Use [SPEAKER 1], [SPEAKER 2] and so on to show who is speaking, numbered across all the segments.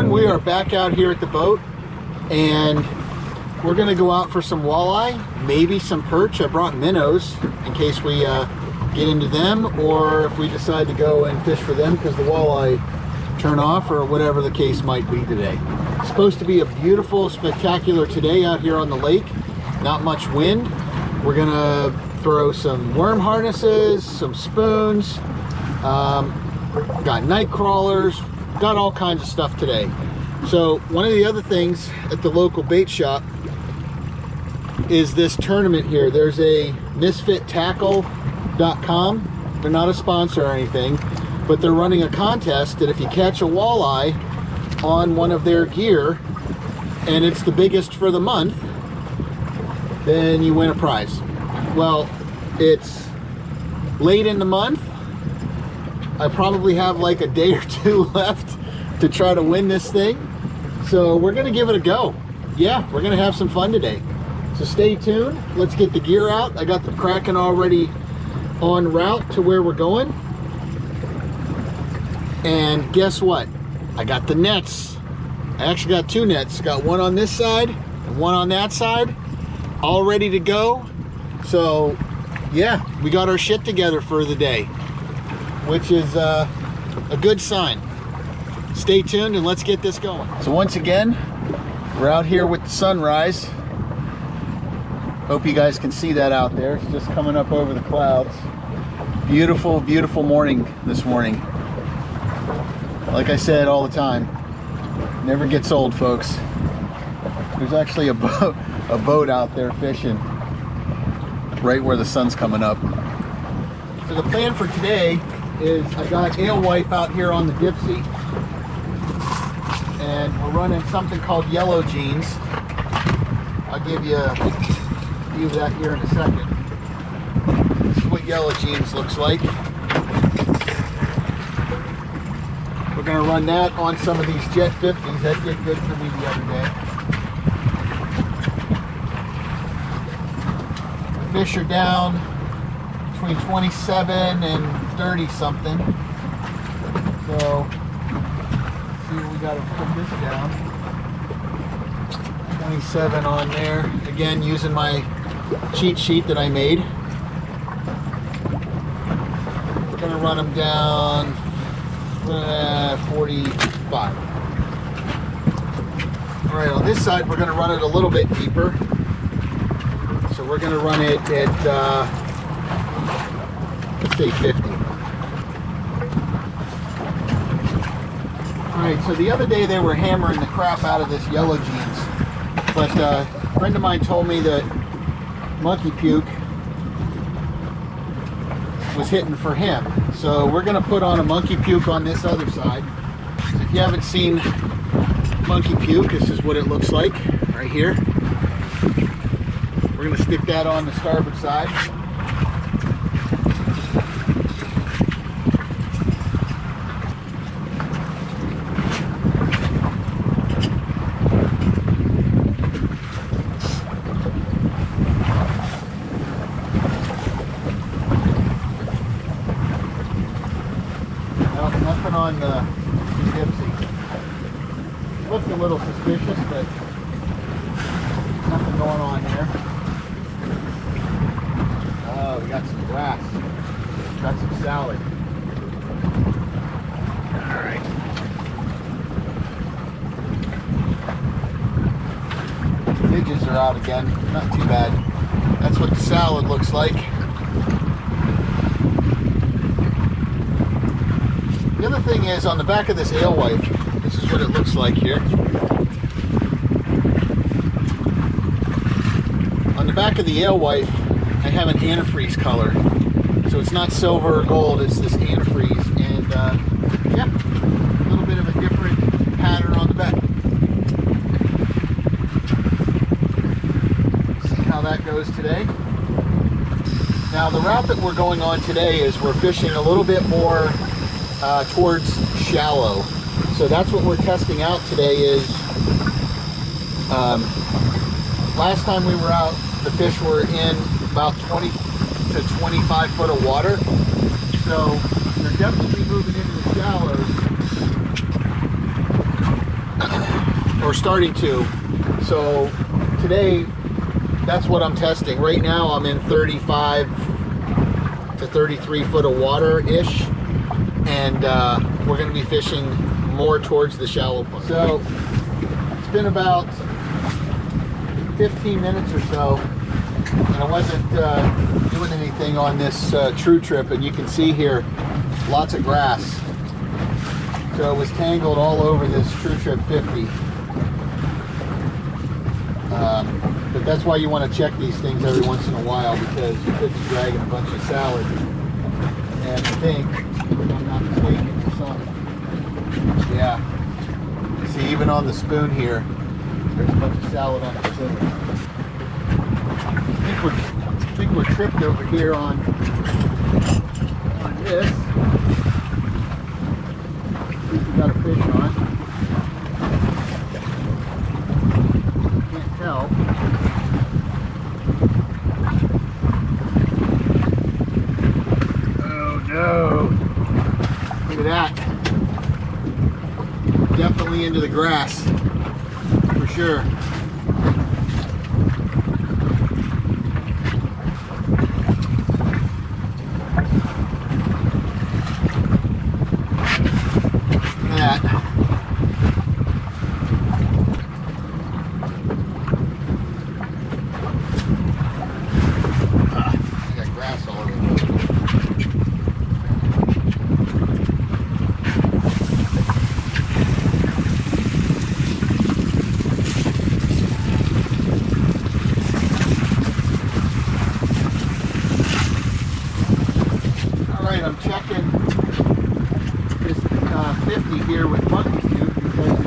[SPEAKER 1] We are back out here at the boat and we're gonna go out for some walleye, maybe some perch. I brought minnows in case we get into them, or if we decide to go and fish for them because the walleye turn off, or whatever the case might be today. It's supposed to be a beautiful, spectacular today out here on the lake. Not much wind. We're gonna throw some worm harnesses, some spoons, got night crawlers, got all kinds of stuff today. So one of the other things at the local bait shop is this tournament here. There's a misfittackle.com. They're not a sponsor or anything, but they're running a contest that if you catch a walleye on one of their gear and it's the biggest for the month, then you win a prize. Well, it's late in the month. I probably have like a day or two left to try to win this thing. So we're gonna give it a go. Yeah, we're gonna have some fun today. So stay tuned. Let's get the gear out. I got the Kraken already en route to where we're going. And guess what? I got the nets. I actually got two nets. Got one on this side and one on that side, all ready to go. So yeah, we got our shit together for the day, which is a good sign. Stay tuned and let's get this going. So once again, we're out here with the sunrise. Hope you guys can see that out there. It's just coming up over the clouds. Beautiful, beautiful morning this morning. Like I said all the time, never gets old, folks. There's actually a boat out there fishing right where the sun's coming up. So the plan for today is I got alewife out here on the Dipsy, and we're running something called yellow jeans. I'll give you a view of that here in a second. This is what yellow jeans looks like. We're going to run that on some of these Jet 50s. That did good for me the other day. The fish are down between 27 and 30 something. So see, we got to put this down. 27 on there. Again, using my cheat sheet that I made. We're going to run them down 45. All right, on this side, we're going to run it a little bit deeper. So we're going to run it at, let's say 50. All right, so the other day they were hammering the crap out of this yellow jeans, but a friend of mine told me that monkey puke was hitting for him. So we're going to put on a monkey puke on this other side. So if you haven't seen monkey puke, this is what it looks like right here. We're going to stick that on the starboard side. Nothing on the Dipsy. Looked a little suspicious, but nothing going on there. Oh, we got some grass. Got some salad. Alright. Midges are out again. Not too bad. That's what the salad looks like. The other thing is, on the back of this alewife, this is what it looks like here. On the back of the alewife, I have an antifreeze color. So it's not silver or gold, it's this antifreeze. And yeah, a little bit of a different pattern on the back. See how that goes today. Now the route that we're going on today is we're fishing a little bit more towards shallow. So that's what we're testing out today is, last time we were out, the fish were in about 20 to 25 foot of water. So they're definitely moving into the shallows, or starting to. So today, that's what I'm testing. Right now I'm in 35 to 33 foot of water-ish. And we're going to be fishing more towards the shallow part. So it's been about 15 minutes or so, and I wasn't doing anything on this true trip, and you can see here lots of grass. So it was tangled all over this true trip 50. But that's why you want to check these things every once in a while, because you could be dragging a bunch of salad. And I think, if I'm not mistaken, some, yeah. You see, even on the spoon here, there's a bunch of salad on the spoon. I think we're tripped over here on this. I think we got a fish on. Can't tell. Oh, look at that. Definitely into the grass, for sure. That. I got grass all over the place. I'm checking this 50 here with monkey tube because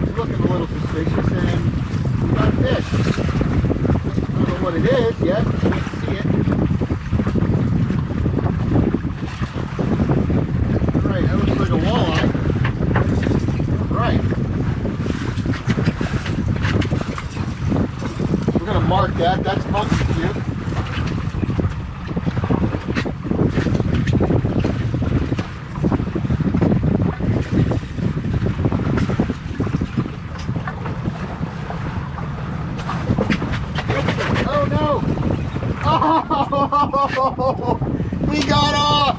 [SPEAKER 1] it's looking a little suspicious, and we got a fish. I don't know what it is yet. Can't see it. Alright, that looks like a walleye. Alright. We're going to mark that. That's monkey tube. Oh, we got off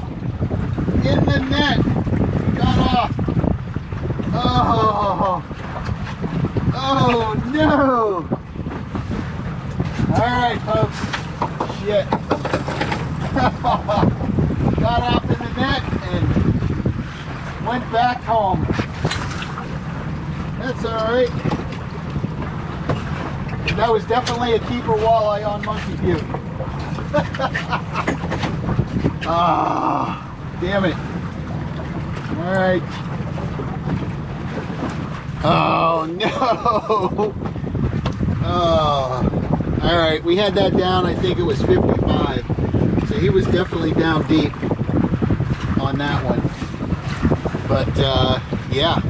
[SPEAKER 1] in the net. We got off. Oh, oh no. All right, folks. Shit. Got off in the net and went back home. That's all right. That was definitely a keeper walleye on Monkey Butte. Ah, damn it. All right. Oh, no. Oh, all right. We had that down, I think it was 55. So he was definitely down deep on that one. But, yeah.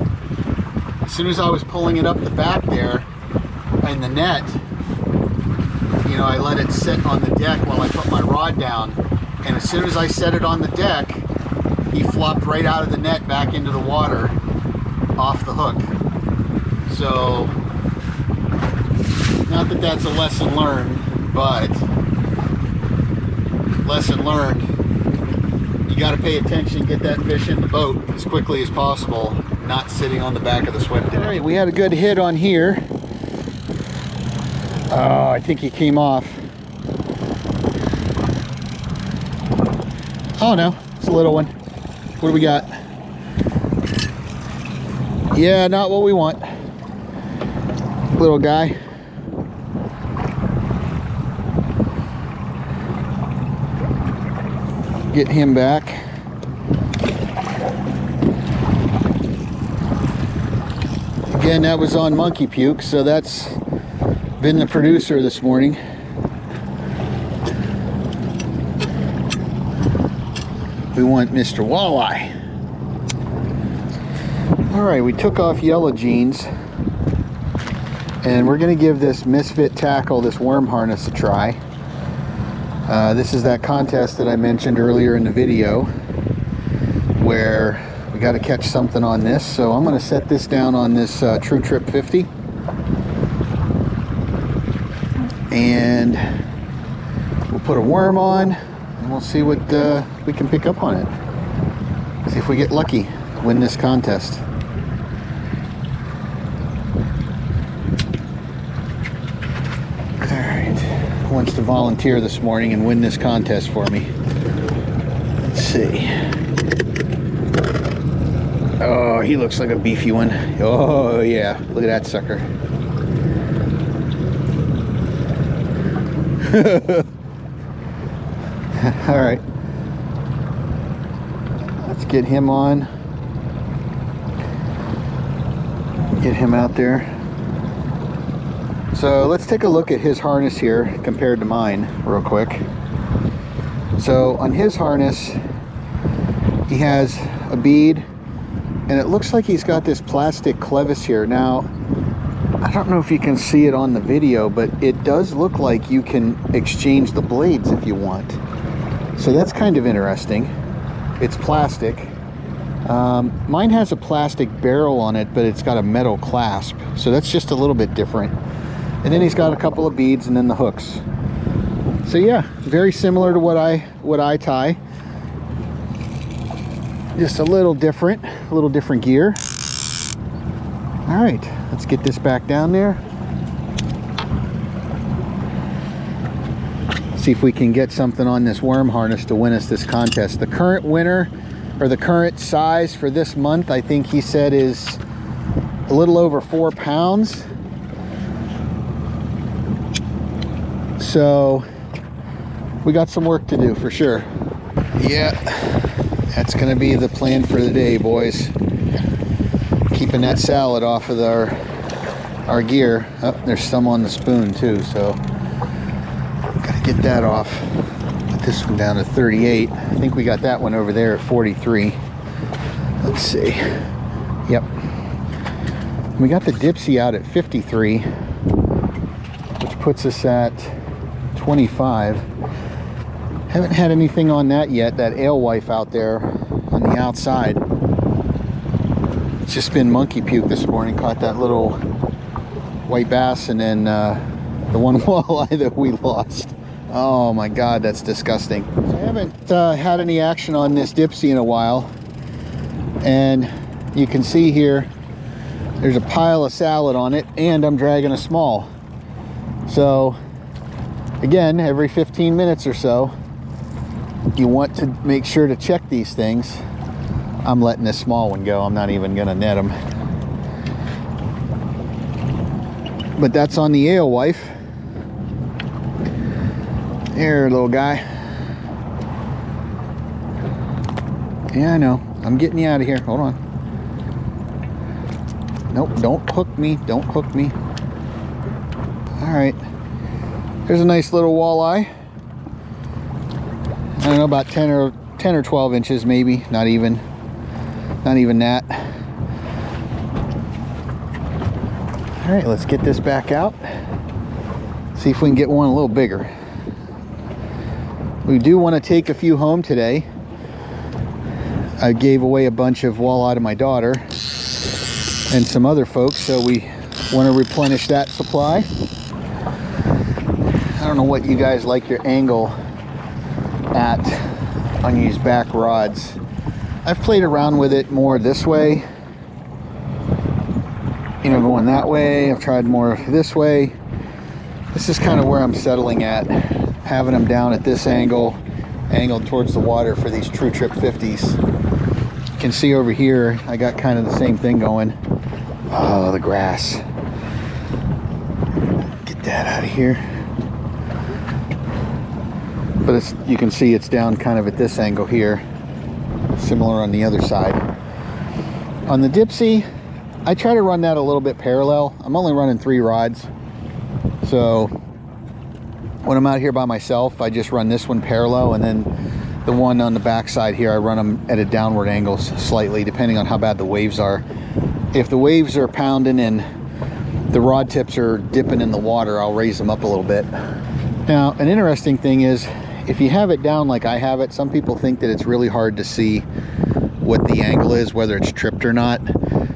[SPEAKER 1] As soon as I was pulling it up the back there in the net, you know, I let it sit on the deck while I put my rod down. And as soon as I set it on the deck, he flopped right out of the net back into the water off the hook. So, not that that's a lesson learned, but lesson learned, you got to pay attention, get that fish in the boat as quickly as possible, not sitting on the back of the swim deck. All right, we had a good hit on here. Oh, I think he came off. Oh no, it's a little one. What do we got? Yeah, not what we want. Little guy. Get him back. Again, that was on monkey puke, so that's been the producer this morning. We want Mr. Walleye. All right, we took off Yellow Jeans, and we're going to give this Misfit Tackle, this worm harness, a try. This is that contest that I mentioned earlier in the video, where we got to catch something on this. So I'm going to set this down on this True Trip 50, and we'll put a worm on, and we'll see what we can pick up on it. See if we get lucky, win this contest. Wants to volunteer this morning and win this contest for me. Let's see. Oh, he looks like a beefy one. Oh yeah, look at that sucker. All right, let's get him on, get him out there. So let's take a look at his harness here compared to mine real quick. So on his harness, he has a bead, and it looks like he's got this plastic clevis here. Now, I don't know if you can see it on the video, but it does look like you can exchange the blades if you want. So that's kind of interesting. It's plastic. Mine has a plastic barrel on it, but it's got a metal clasp. So that's just a little bit different. And then he's got a couple of beads and then the hooks. So yeah, very similar to what I tie. Just a little different gear. All right, let's get this back down there. See if we can get something on this worm harness to win us this contest. The current winner, or the current size for this month, I think he said is a little over 4 pounds. So we got some work to do for sure. Yeah, that's gonna be the plan for the day, boys. Keeping that salad off of our gear. Oh, there's some on the spoon too, so gotta get that off. Put this one down to 38. I think we got that one over there at 43. Let's see. Yep. We got the Dipsy out at 53, which puts us at 25. Haven't had anything on that yet, that alewife out there on the outside. It's just been monkey puke this morning. Caught that little white bass and then the one walleye that we lost. Oh my god, that's disgusting. I haven't had any action on this Dipsy in a while, and you can see here there's a pile of salad on it, and I'm dragging a small. So again, every 15 minutes or so, you want to make sure to check these things. I'm letting this small one go. I'm not even gonna net him. But that's on the alewife. Here, little guy. Yeah, I know. I'm getting you out of here. Hold on. Nope, don't hook me. Don't hook me. All right. There's a nice little walleye. I don't know, about 10 or 12 inches maybe, not even that. All right, let's get this back out. See if we can get one a little bigger. We do want to take a few home today. I gave away a bunch of walleye to my daughter and some other folks, so we Want to replenish that supply. I don't know what you guys like your angle at on these back rods. I've played around with it more this way, you know, going that way. I've tried more this way. This is kind of where I'm settling at, having them down at this angle, angled towards the water for these True Trip 50s. You can see over here, I got kind of the same thing going. Oh, the grass. Get that out of here. But it's, you can see it's down kind of at this angle here. Similar on the other side. On the Dipsy, I try to run that a little bit parallel. I'm only running 3 rods. So when I'm out here by myself, I just run this one parallel, and then the one on the back side here, I run them at a downward angle slightly, depending on how bad the waves are. If the waves are pounding and the rod tips are dipping in the water, I'll raise them up a little bit. Now, an interesting thing is, if you have it down like I have it, some people think that it's really hard to see what the angle is, whether it's tripped or not.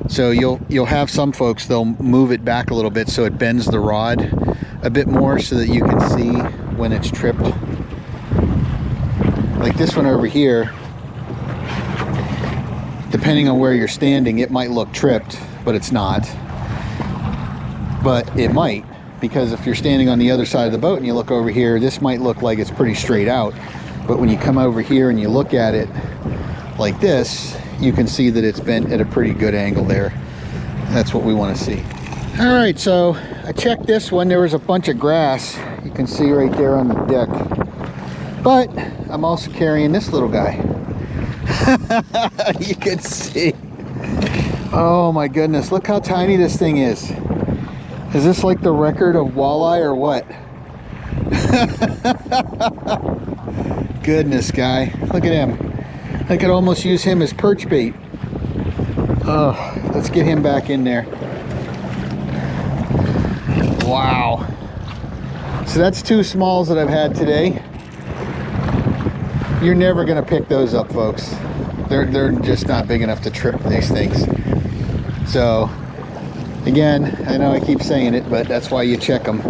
[SPEAKER 1] So you'll have some folks, they'll move it back a little bit so it bends the rod a bit more so that you can see when it's tripped. Like this one over here, depending on where you're standing, it might look tripped, but it's not. But it might, because if you're standing on the other side of the boat and you look over here, this might look like it's pretty straight out. But when you come over here and you look at it like this, you can see that it's bent at a pretty good angle there. That's what we want to see. All right, so I checked this one. There was a bunch of grass. You can see right there on the deck. But I'm also carrying this little guy. You can see. Oh my goodness, look how tiny this thing is. Is this like the record of walleye or what? Goodness, guy. Look at him. I could almost use him as perch bait. Oh, let's get him back in there. Wow. So that's 2 smalls that I've had today. You're never gonna pick those up, folks. They're just not big enough to trip these things. So again, I know I keep saying it, but that's why you check them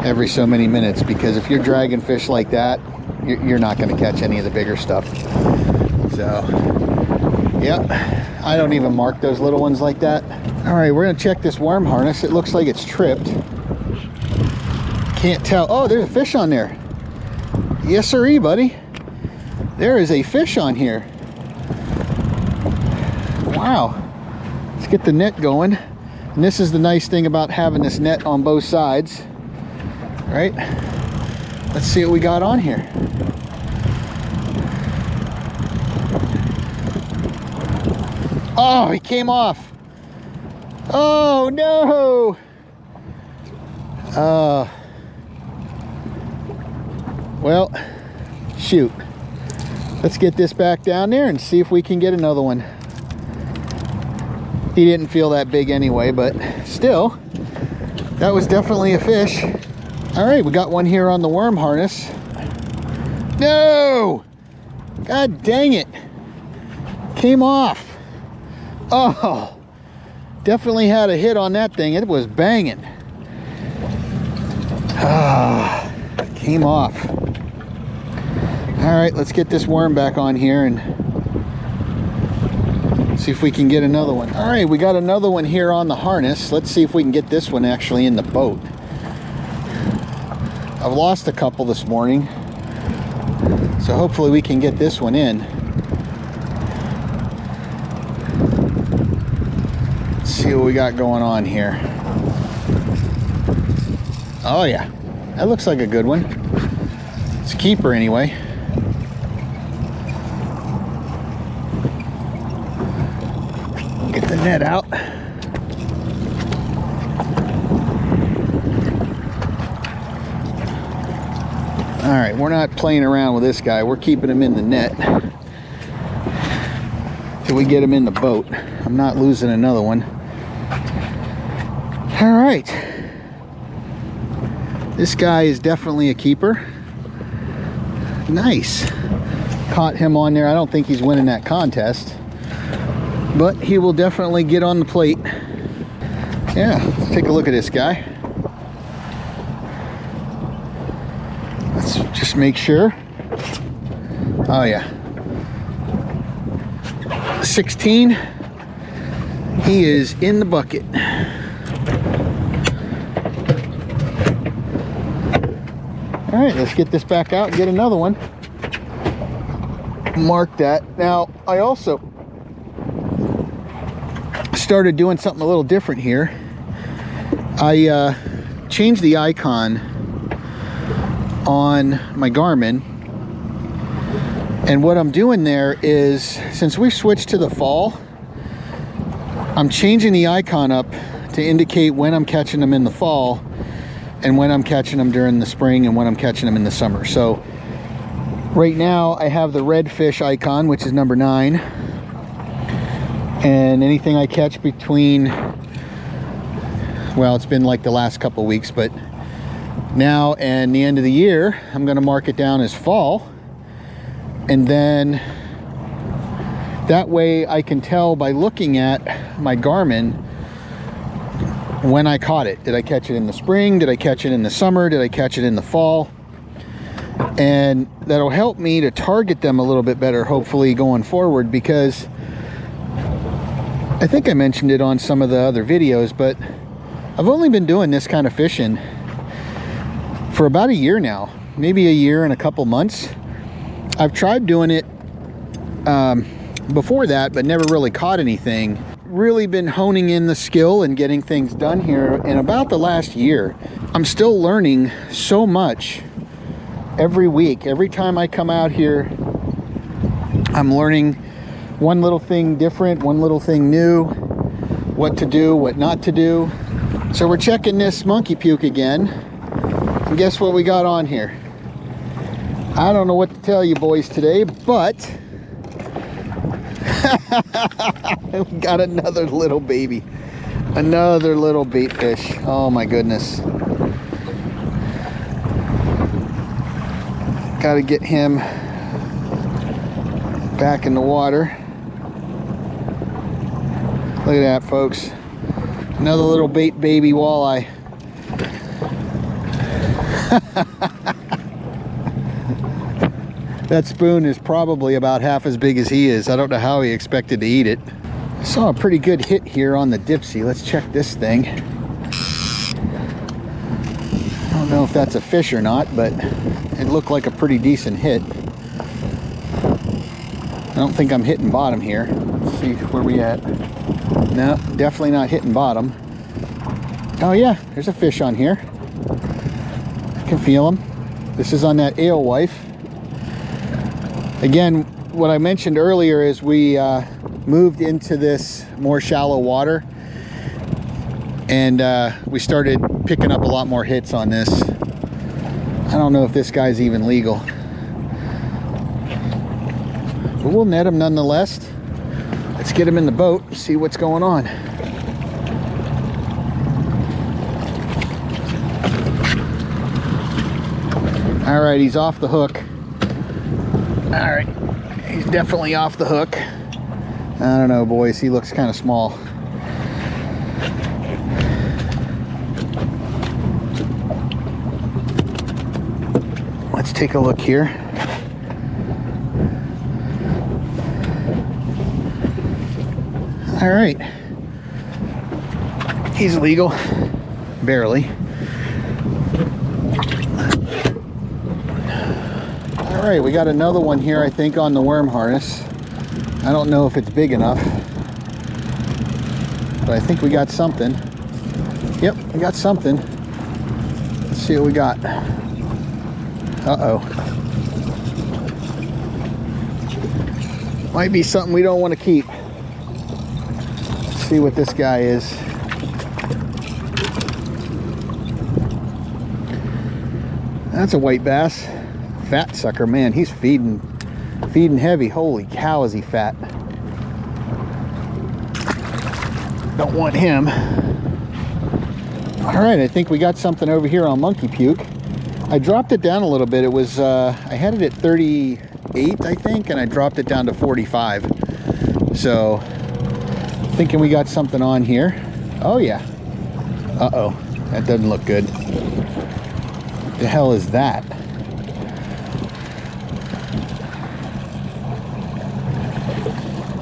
[SPEAKER 1] every so many minutes, because if you're dragging fish like that, you're not going to catch any of the bigger stuff. So yep, I don't even mark those little ones like that. All right, we're going to check this worm harness. It looks like it's tripped. Can't tell. Oh, there's a fish on there. Yes sirree, buddy. There is a fish on here. Wow. Let's get the net going. And this is the nice thing about having this net on both sides, right? Let's see what we got on here. Oh, he came off. Oh no. Well, shoot. Let's get this back down there and see if we can get another one. He didn't feel that big anyway, but still, that was definitely a fish. All right, we got one here on the worm harness. No! God dang it. Came off. Oh, definitely had a hit on that thing. It was banging. Ah, came off. All right, let's get this worm back on here and see if we can get another one. All right, we got another one here on the harness. Let's see if we can get this one actually in the boat. I've lost a couple this morning, so hopefully we can get this one in. Let's see what we got going on here. Oh yeah, that looks like a good one. It's a keeper anyway. Get the net out. All right, we're not playing around with this guy. We're keeping him in the net till we get him in the boat. I'm not losing another one. All right. This guy is definitely a keeper. Nice. Caught him on there. I don't think he's winning that contest, but he will definitely get on the plate. Yeah, let's take a look at this guy. Let's just make sure. Oh yeah. 16. He is in the bucket. All right, let's get this back out and get another one. Mark that. Now, I also started doing something a little different here. I changed the icon on my Garmin, and what I'm doing there is, since we switched to the fall, I'm changing the icon up to indicate when I'm catching them in the fall and when I'm catching them during the spring and when I'm catching them in the summer. So right now I have the red fish icon, which is number 9, and anything I catch between, well, it's been like the last couple weeks, but now and the end of the year, I'm going to mark it down as fall, and then that way I can tell by looking at my Garmin when I caught it. Did I catch it in the spring? Did I catch it in the summer? Did I catch it in the fall? And that'll help me to target them a little bit better, hopefully, going forward, because I think I mentioned it on some of the other videos, but I've only been doing this kind of fishing for about a year now, maybe a year and a couple months. I've tried doing it before that, but never really caught anything. Really been honing in the skill and getting things done here in about the last year. I'm still learning so much every week. Every time I come out here, I'm learning one little thing different, one little thing new, what to do, what not to do. So we're checking this monkey puke again, and guess what we got on here? I don't know what to tell you boys today, but we got another little baby, another little bait fish. Oh my goodness. Got to get him back in the water. Look at that, folks. Another little bait baby walleye. That spoon is probably about half as big as he is. I don't know how he expected to eat it. I saw a pretty good hit here on the Dipsy. Let's check this thing. I don't know if that's a fish or not, but it looked like a pretty decent hit. I don't think I'm hitting bottom here. Let's see where we at. No, definitely not hitting bottom. Oh yeah, there's a fish on here. I can feel him. This is on that alewife. Again, what I mentioned earlier is we moved into this more shallow water, and we started picking up a lot more hits on this. I don't know if this guy's even legal, but we'll net him nonetheless. Let's get him in the boat and see what's going on. All right, he's off the hook. All right, he's definitely off the hook. I don't know, boys, he looks kind of small. Let's take a look here. All right, he's legal, barely. All right, we got another one here, I think, on the worm harness. I don't know if it's big enough, but I think we got something. Yep, we got something. Let's see what we got. Uh-oh. Might be something we don't want to keep. Let's see what this guy is. That's a white bass. Fat sucker, man. He's feeding heavy. Holy cow, is he fat. Don't want him. All right, I think we got something over here on monkey puke. I dropped it down a little bit. It was I had it at 38, I think, and I dropped it down to 45. So thinking we got something on here. Oh yeah, Uh-oh, that doesn't look good. What the hell is that?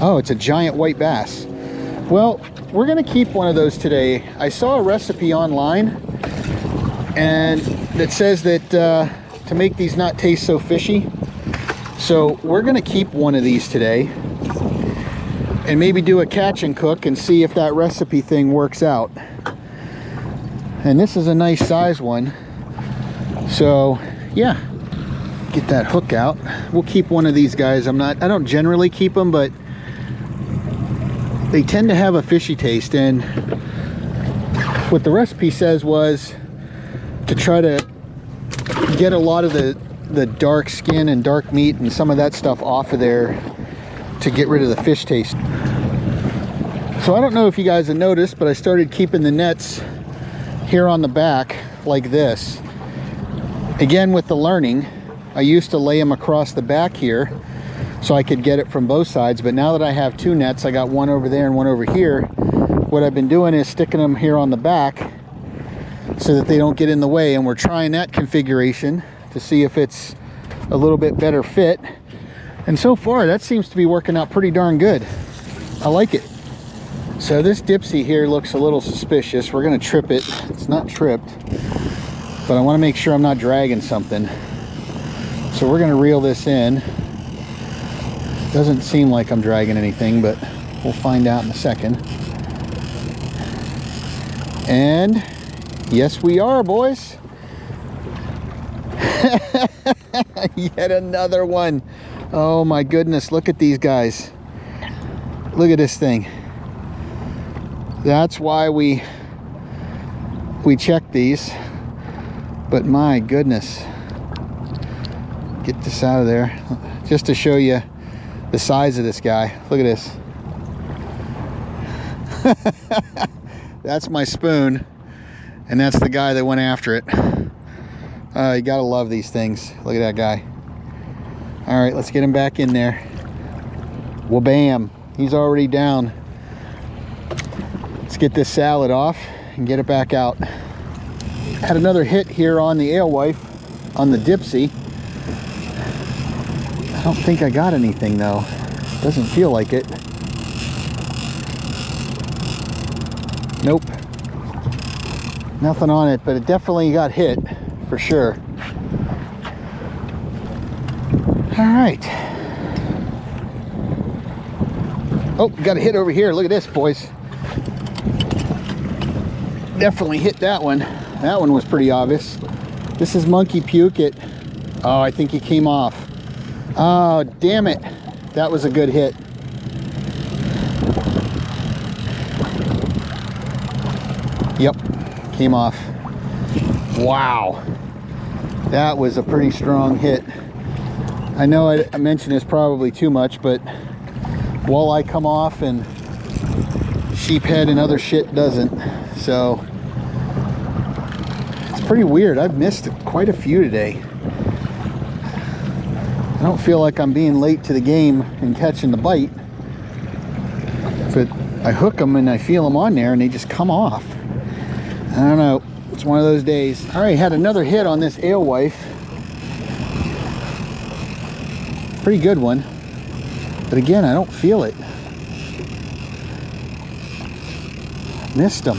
[SPEAKER 1] Oh, it's a giant white bass. Well, we're gonna keep one of those today. I saw a recipe online and that says that to make these not taste so fishy. So we're gonna keep one of these today and maybe do a catch and cook and see if that recipe thing works out. And this is a nice size one. So yeah, get that hook out. We'll keep one of these guys. I don't generally keep them, but they tend to have a fishy taste, and what the recipe says was to try to get a lot of the dark skin and dark meat and some of that stuff off of there to get rid of the fish taste. So I don't know if you guys have noticed, but I started keeping the nets here on the back like this. Again, with the learning, I used to lay them across the back here so I could get it from both sides, but now that I have two nets, I got one over there and one over here. What I've been doing is sticking them here on the back so that they don't get in the way, and we're trying that configuration to see if it's a little bit better fit. And so far, that seems to be working out pretty darn good. I like it. So this dipsy here looks a little suspicious. We're gonna trip it. It's not tripped, but I wanna make sure I'm not dragging something. So we're gonna reel this in. Doesn't seem like I'm dragging anything, but we'll find out in a second. And yes, we are, boys. Yet another one. Oh my goodness, look at these guys. Look at this thing. That's why we check these. But my goodness. Get this out of there. Just to show you the size of this guy. Look at this. That's my spoon, and that's the guy that went after it. You gotta love these things. Look at that guy. All right, let's get him back in there. Well, bam, he's already down. Let's get this salad off and get it back out. Had another hit here on the alewife, on the dipsy. I don't think I got anything though. Doesn't feel like it. Nope. Nothing on it, but it definitely got hit for sure. All right. Oh, got a hit over here. Look at this, boys. Definitely hit that one. That one was pretty obvious. This is monkey puke. Oh, I think he came off. Oh, damn it. That was a good hit. Yep, came off. Wow. That was a pretty strong hit. I know I mentioned this probably too much, but walleye come off and sheephead and other shit doesn't. So it's pretty weird. I've missed quite a few today. I don't feel like I'm being late to the game and catching the bite, but I hook them and I feel them on there and they just come off. I don't know, it's one of those days. All right, had another hit on this alewife. Pretty good one, but again, I don't feel it. Missed them.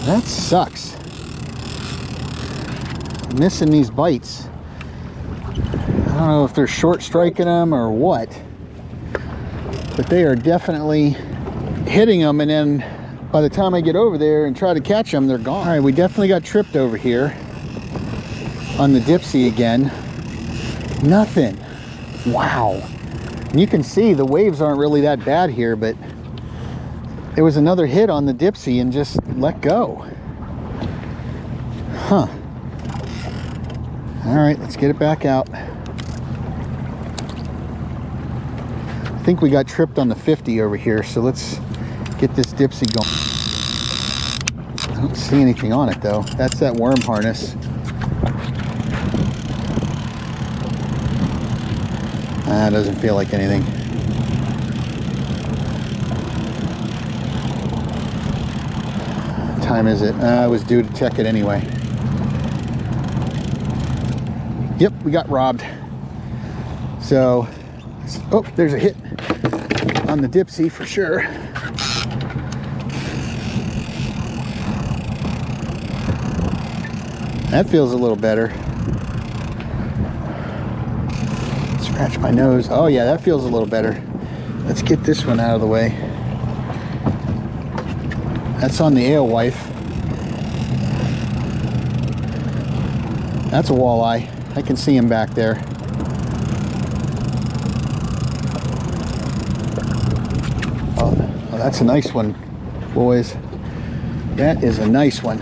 [SPEAKER 1] That sucks. Missing these bites. I don't know if they're short striking them or what, but they are definitely hitting them, and then by the time I get over there and try to catch them, they're gone. All right, we definitely got tripped over here on the dipsy again. Nothing. Wow. And you can see the waves aren't really that bad here, but there was another hit on the dipsy and just let go. Huh. All right, let's get it back out. I think we got tripped on the 50 over here, so let's get this dipsy going. I don't see anything on it though. That's that worm harness. Doesn't feel like anything. time is it? I was due to check it anyway. Yep, we got robbed. So, oh, there's a hit on the dipsy for sure. That feels a little better. Scratch my nose. Oh yeah, that feels a little better. Let's get this one out of the way. That's on the alewife. That's a walleye. I can see him back there. Oh, that's a nice one, boys. That is a nice one.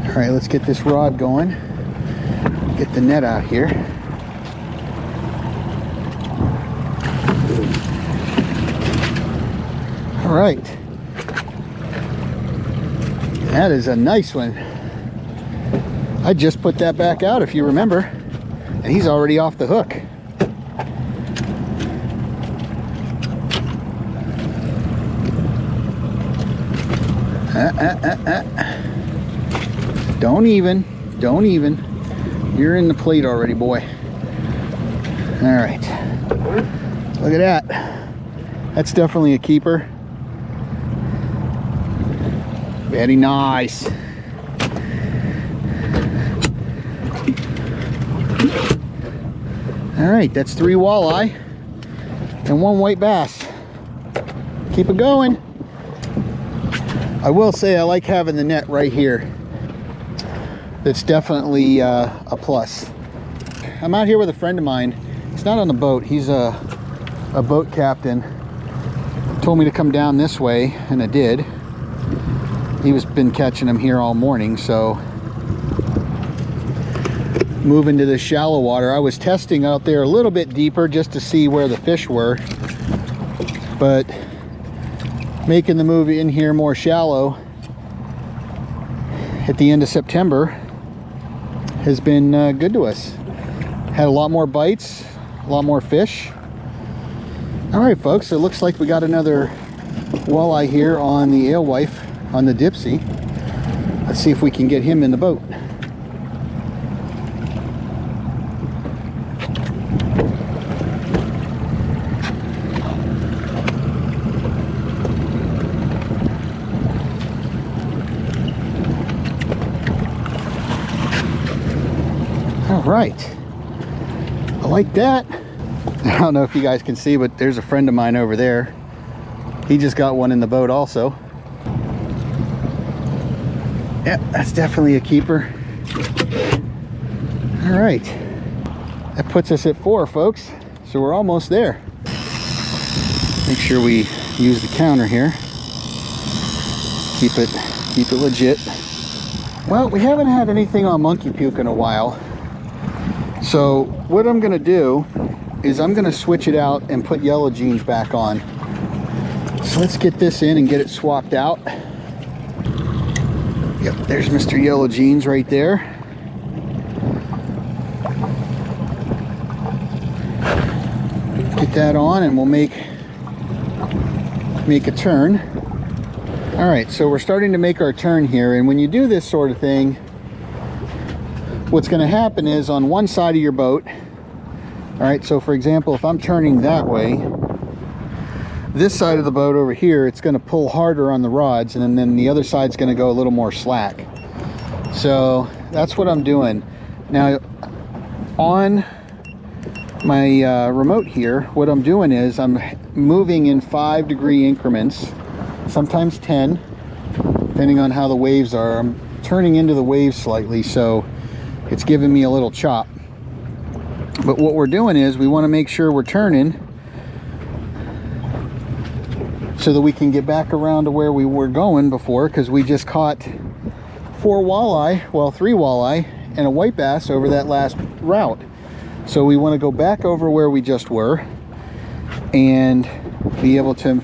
[SPEAKER 1] All right, let's get this rod going. Get the net out here. All right. That is a nice one. I just put that back out, if you remember, and he's already off the hook. Don't even. You're in the plate already, boy. All right. Look at that. That's definitely a keeper. Very nice. All right, that's 3 walleye and 1 white bass. Keep it going. I will say I like having the net right here. That's definitely a plus. I'm out here with a friend of mine. He's not on the boat. He's a boat captain. Told me to come down this way, and I did. He's been catching them here all morning, so moving to the shallow water. I was testing out there a little bit deeper just to see where the fish were, but making the move in here more shallow at the end of September has been good to us. Had a lot more bites, a lot more fish. All right, folks, it looks like we got another walleye here on the alewife, on the dipsy. Let's see if we can get him in the boat. All right, I like that. I don't know if you guys can see, but there's a friend of mine over there. He just got one in the boat also. Yeah, that's definitely a keeper. All right, that puts us at 4, folks. So we're almost there. Make sure we use the counter here. Keep it legit. Well, we haven't had anything on monkey puke in a while. So what I'm gonna do is I'm gonna switch it out and put yellow jeans back on. So let's get this in and get it swapped out. Yep, there's Mr. Yellow Jeans right there. Get that on and we'll make a turn. All right, so we're starting to make our turn here, and when you do this sort of thing, what's going to happen is on one side of your boat, all right, so for example, if I'm turning that way, this side of the boat over here, it's going to pull harder on the rods, and then the other side's going to go a little more slack. So that's what I'm doing. Now on my remote here, what I'm doing is I'm moving in 5-degree increments, sometimes 10, depending on how the waves are. I'm turning into the waves slightly, so it's giving me a little chop. But what we're doing is we want to make sure we're turning so that we can get back around to where we were going before, because we just caught 4 walleye, well, 3 walleye and a white bass over that last route. So we want to go back over where we just were and be able to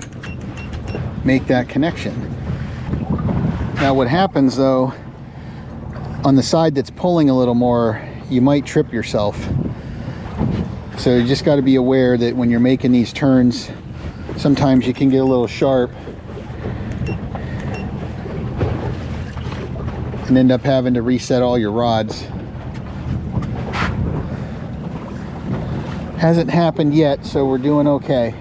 [SPEAKER 1] make that connection. Now what happens though, on the side that's pulling a little more, you might trip yourself. So you just got to be aware that when you're making these turns sometimes you can get a little sharp and end up having to reset all your rods. Hasn't happened yet, so we're doing okay.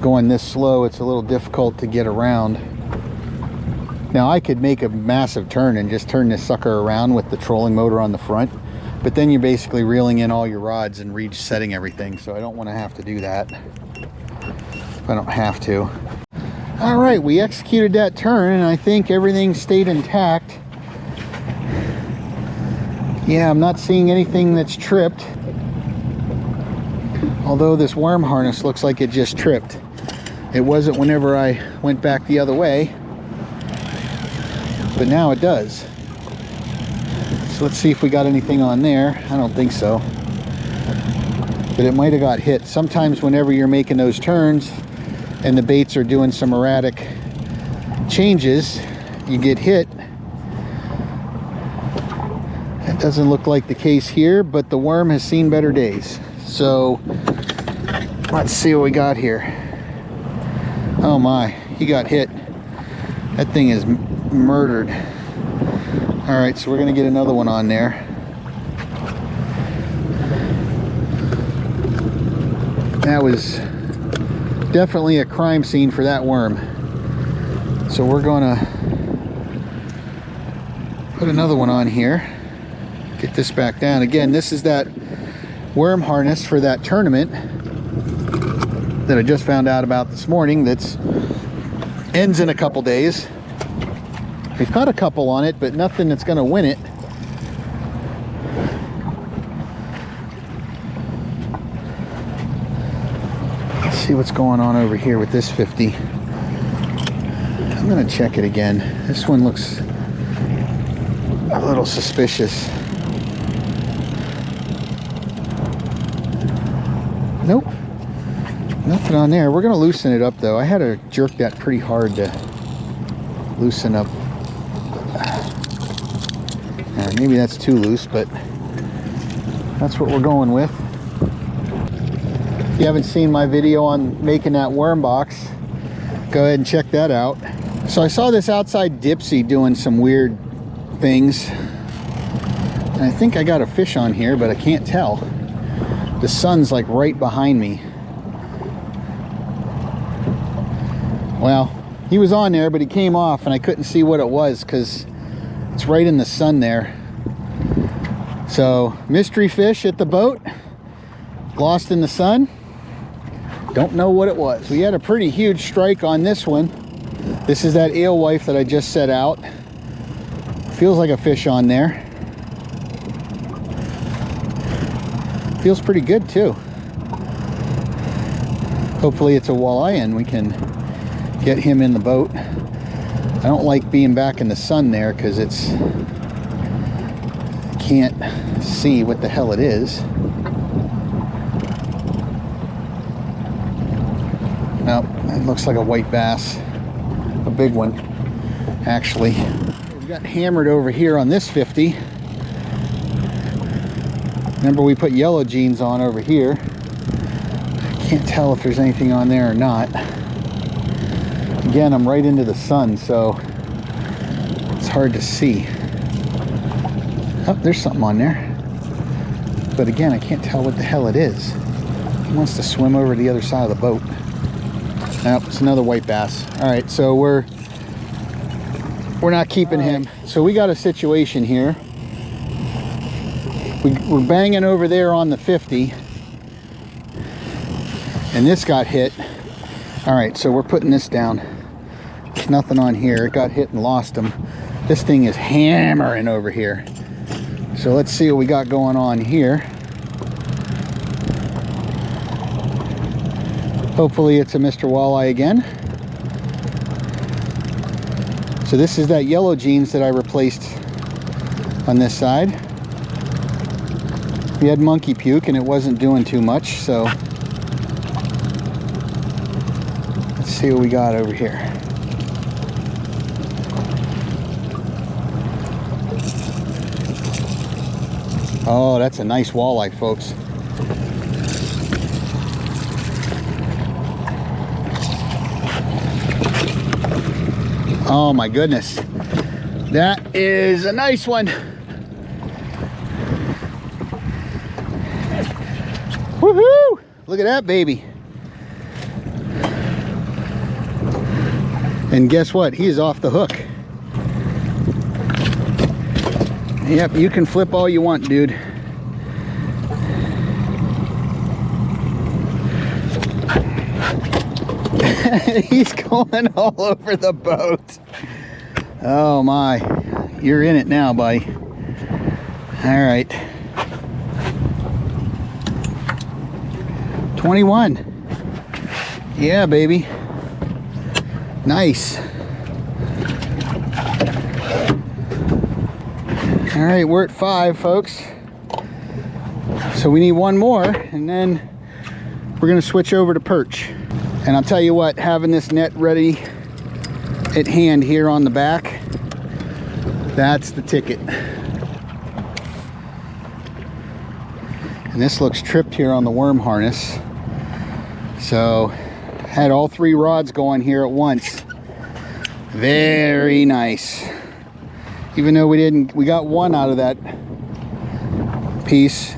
[SPEAKER 1] Going this slow, it's a little difficult to get around. Now I could make a massive turn and just turn this sucker around with the trolling motor on the front, but then you're basically reeling in all your rods and resetting everything, so I don't want to have to do that if I don't have to. All right, we executed that turn and I think everything stayed intact. Yeah, I'm not seeing anything that's tripped, although this worm harness looks like it just tripped. It wasn't whenever I went back the other way, but now it does. So let's see if we got anything on there. I don't think so, but it might have got hit. Sometimes whenever you're making those turns and the baits are doing some erratic changes, you get hit. That doesn't look like the case here, but the worm has seen better days. So let's see what we got here. Oh my, he got hit. That thing is murdered. All right, so we're gonna get another one on there. That was definitely a crime scene for that worm. So we're gonna put another one on here. Get this back down. Again, this is that worm harness for that tournament that I just found out about this morning. That's ends in a couple days. We've caught a couple on it, but nothing that's going to win it. Let's see what's going on over here with this 50. I'm going to check it again. This one looks a little suspicious. Nope, nothing on there. We're going to loosen it up though. I had to jerk that pretty hard to loosen up. Maybe that's too loose, but that's what we're going with. If you haven't seen my video on making that worm box, go ahead and check that out. So I saw this outside Dipsy doing some weird things, and I think I got a fish on here, but I can't tell. The sun's like right behind me. Well, he was on there, but he came off and I couldn't see what it was because it's right in the sun there. So, mystery fish at the boat, lost in the sun. Don't know what it was. We had a pretty huge strike on this one. This is that alewife that I just set out. Feels like a fish on there. Feels pretty good too. Hopefully it's a walleye and we can get him in the boat. I don't like being back in the sun there because it's, I can't see what the hell it is. Nope, it looks like a white bass. A big one, actually. We got hammered over here on this 50. Remember, we put yellow jeans on over here. Can't tell if there's anything on there or not. Again, I'm right into the sun, so it's hard to see. Oh, there's something on there. But again, I can't tell what the hell it is. He wants to swim over to the other side of the boat. Nope, it's another white bass. All right, so we're not keeping him. So we got a situation here. We're banging over there on the 50, and this got hit. All right, so we're putting this down. There's nothing on here. It got hit and lost him. This thing is hammering over here. So let's see what we got going on here. Hopefully it's a Mr. Walleye again. So this is that yellow jeans that I replaced on this side. We had monkey puke and it wasn't doing too much, so let's see what we got over here. Oh, that's a nice walleye, folks. Oh my goodness. That is a nice one. Woohoo! Look at that baby. And guess what? He is off the hook. Yep, you can flip all you want, dude. He's going all over the boat. Oh my. You're in it now, buddy. All right. 21. Yeah, baby. Nice. All right, we're at 5, folks. So we need one more, and then we're gonna switch over to perch. And I'll tell you what, having this net ready at hand here on the back, that's the ticket. And this looks tripped here on the worm harness. So had all 3 rods going here at once. Very nice. Even though we got one out of that piece.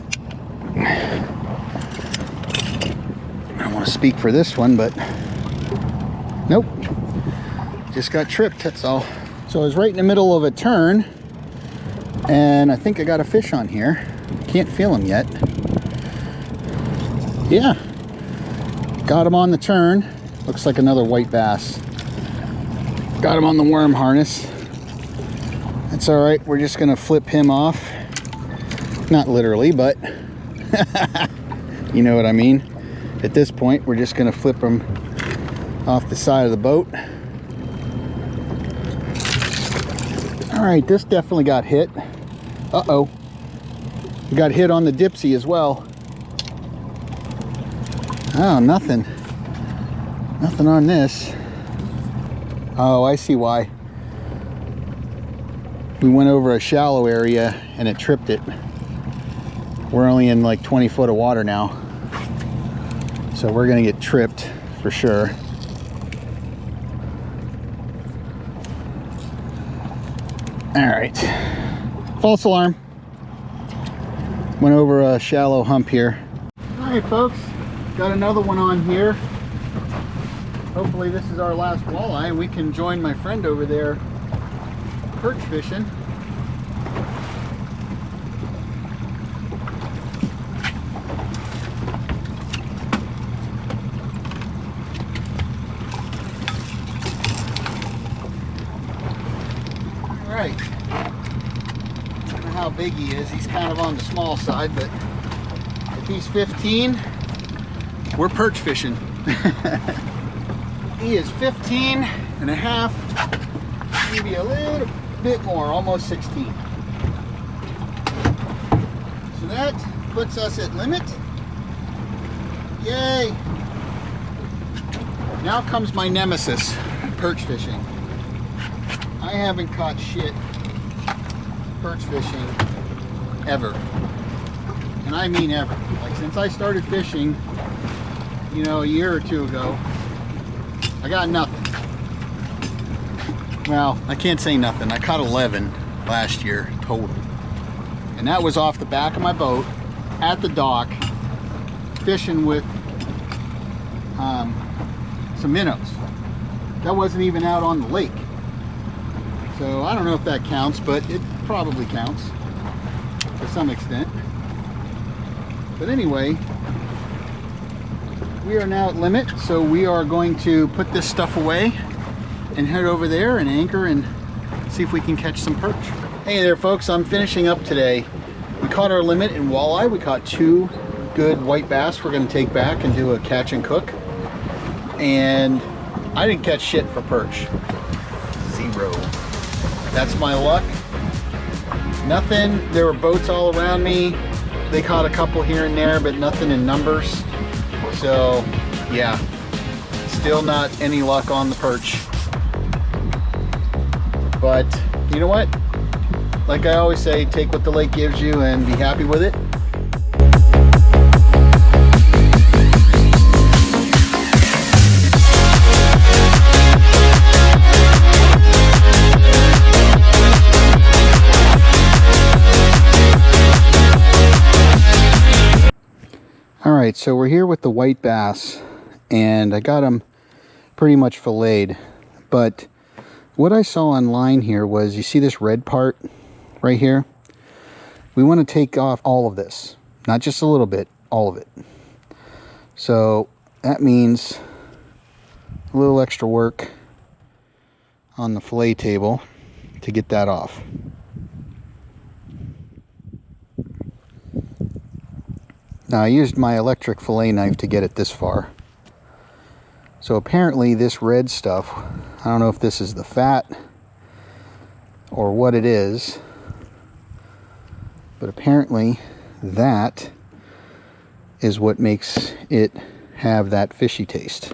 [SPEAKER 1] I don't want to speak for this one, but nope. Just got tripped, that's all. So I was right in the middle of a turn, and I think I got a fish on here. Can't feel him yet. Yeah. Got him on the turn. Looks like another white bass. Got him on the worm harness. That's all right. We're just gonna flip him off. Not literally, but you know what I mean. At this point, we're just gonna flip him off the side of the boat. All right, this definitely got hit. Uh-oh. We got hit on the dipsy as well. Oh, nothing. Nothing on this. Oh, I see why. We went over a shallow area and it tripped it. We're only in like 20 foot of water now. So we're gonna get tripped for sure. All right. False alarm. Went over a shallow hump here. All right, folks. Got another one on here. Hopefully this is our last walleye and we can join my friend over there perch fishing. All right. I don't know how big he is. He's kind of on the small side, but if he's 15, we're perch fishing. He is 15 and a half, maybe a little bit more, almost 16. So that puts us at limit. Yay! Now comes my nemesis, perch fishing. I haven't caught shit perch fishing ever. And I mean ever. Like since I started fishing, you know, a year or two ago, I got nothing. Well, I can't say nothing. I caught 11 last year total. And that was off the back of my boat at the dock fishing with some minnows. That wasn't even out on the lake. So I don't know if that counts, but it probably counts to some extent. But anyway, we are now at limit, so we are going to put this stuff away and head over there and anchor and see if we can catch some perch. Hey there folks, I'm finishing up today. We caught our limit in walleye. We caught 2 good white bass we're gonna take back and do a catch and cook. And I didn't catch shit for perch. 0. That's my luck. Nothing, there were boats all around me. They caught a couple here and there, but nothing in numbers. So yeah, still not any luck on the perch. But you know what? Like I always say, take what the lake gives you and be happy with it.
[SPEAKER 2] Alright, so we're here with the white bass, and I got them pretty much filleted. But what I saw online here was, you see this red part right here? We want to take off all of this. Not just a little bit, all of it. So that means a little extra work on the fillet table to get that off. Now I used my electric fillet knife to get it this far. So apparently this red stuff, I don't know if this is the fat or what it is, but apparently that is what makes it have that fishy taste.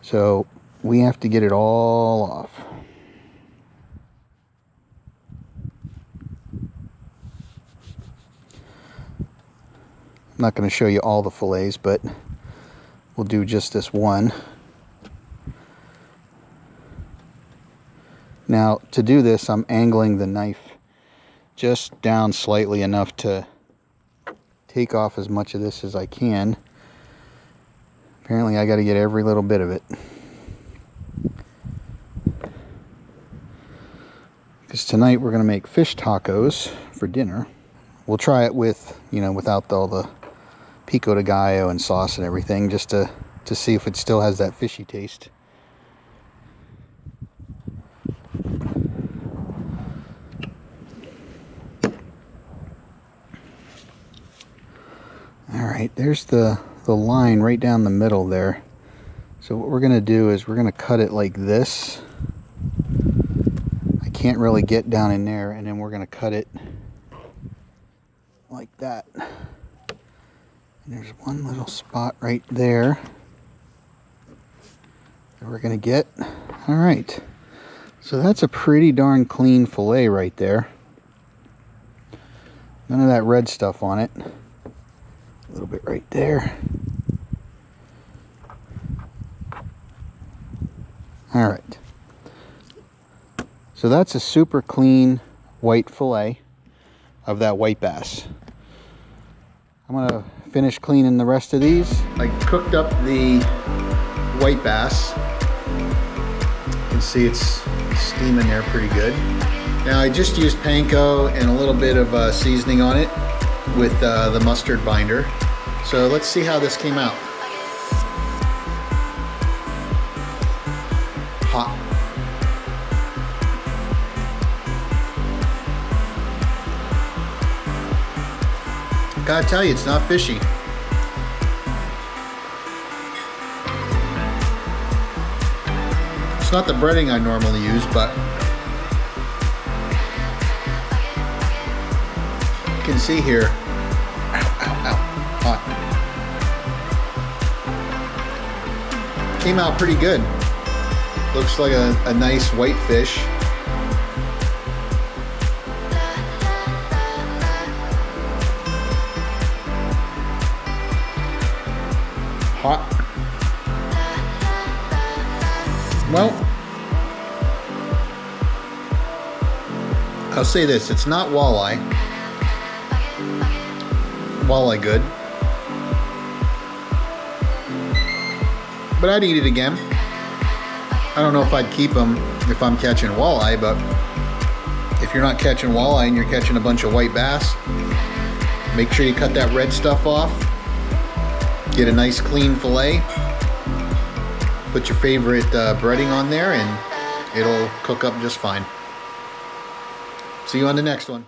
[SPEAKER 2] So we have to get it all off. I'm not going to show you all the fillets, but we'll do just this one. Now, to do this, I'm angling the knife just down slightly enough to take off as much of this as I can. Apparently, I got to get every little bit of it. Because tonight we're going to make fish tacos for dinner. We'll try it with, without all the pico de gallo and sauce and everything, just to see if it still has that fishy taste. Alright, there's the line right down the middle there. So what we're going to do is we're going to cut it like this. I can't really get down in there, and then we're going to cut it like that. There's one little spot right there that we're going to get. All right. So that's a pretty darn clean fillet right there. None of that red stuff on it. A little bit right there. All right. So that's a super clean white fillet of that white bass. I'm going to finish cleaning the rest of these. I cooked up the white bass. You can see it's steaming there pretty good. Now I just used panko and a little bit of seasoning on it with the mustard binder. So let's see how this came out. Hot. Gotta tell you, it's not fishy. It's not the breading I normally use, but you can see here. Ow, ow, ow, hot. Came out pretty good. Looks like a nice white fish. Hot. Well, I'll say this, it's not walleye good, but I'd eat it again. I don't know if I'd keep them if I'm catching walleye, but if you're not catching walleye and you're catching a bunch of white bass, make sure you cut that red stuff off. Get a nice clean fillet, put your favorite breading on there, and it'll cook up just fine. See you on the next one.